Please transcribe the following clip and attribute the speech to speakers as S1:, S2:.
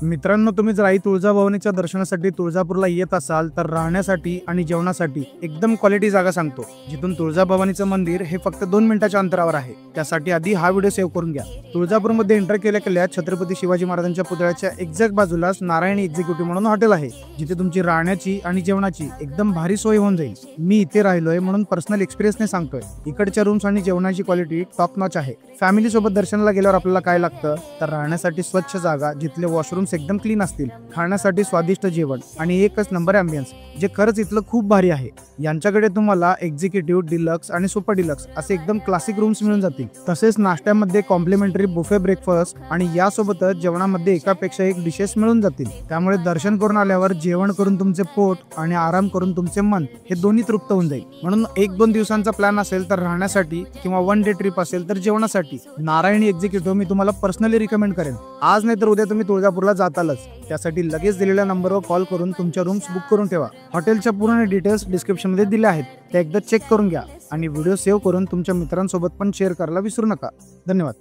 S1: मित्रांनो, तुम्ही जर आई तुळजाभवानीच्या दर्शनासाठी तुळजापूरला येत असाल तर राहण्यासाठी आणि जेवणासाठी एकदम क्वालिटी जागा सांगतो। जिथून तुळजाभवानीचं मंदिर हे फक्त 2 मिनिटाच्या अंतरावर आहे। त्यासाठी आधी हा व्हिडिओ सेव्ह करून घ्या। तुळजापूरमध्ये एंटर केल्या छत्रपती शिवाजी महाराजांच्या पुतळ्याच्या एक्झॅक्ट बाजूलाच नारायणी एक्झिक्युटिव्ह म्हणून हॉटेल आहे, जिथे तुमची राहण्याची आणि जेवणाची एकदम भारी सोय होऊन जाईल। मी इथे राहिलोय म्हणून पर्सनल एक्सपिरियन्सने सांगतोय। इकडच्या रूम्स आणि जेवणाची क्वालिटी टॉप नॉच आहे। फॅमिली सोबत दर्शनाला गेल्यावर आपल्याला काय लागतं तर राहण्यासाठी स्वच्छ जागा, जिथले वॉशरूम्स एकदम क्लीन असतील, खाण्यासाठी स्वादिष्ट जेवण आणि एकच नंबर ॲम्बियन्स, जे खरंच इथलं खूप भारी आहे। यांच्याकडे तुम्हाला एक्झिक्युटिव्ह, डिलक्स आणि सुपर डिलक्स असे एकदम क्लासिक रूम्स मिळून जातील। तसेच नाश्त्यामध्ये कॉम्प्लिमेंटरी बुफे ब्रेकफास्ट आणि यासोबतच जेवणामध्ये एकापेक्षा एक डिशेस मिळून जातील। त्यामुळे दर्शन करून आल्यावर जेवण करून तुमचे पोट आणि आराम करून तुमचे मन हे दोन्ही तृप्त होऊन जाईल। म्हणून 1-2 दिवसांचा प्लॅन असेल तर राहण्यासाठी किंवा 1 डे ट्रिप असेल तर जेवणासाठी नारायणी एक्झिक्युटिव्ह मी तुम्हाला पर्सनली रिकमेंड करेन। आज नाही तर उद्या तुम्ही तुळजापूरला जातालच, त्यासाठी लगेच दिलेल्या नंबरवर कॉल करून तुमच्या रूम्स बुक करून ठेवा। हॉटेलच्या पूर्ण डिटेल्स डिस्क्रिप्शनमध्ये दिले आहेत, ते एकदा चेक करून घ्या आणि व्हिडिओ सेव्ह करून तुमच्या मित्रांसोबत पण शेअर करायला विसरू नका। धन्यवाद।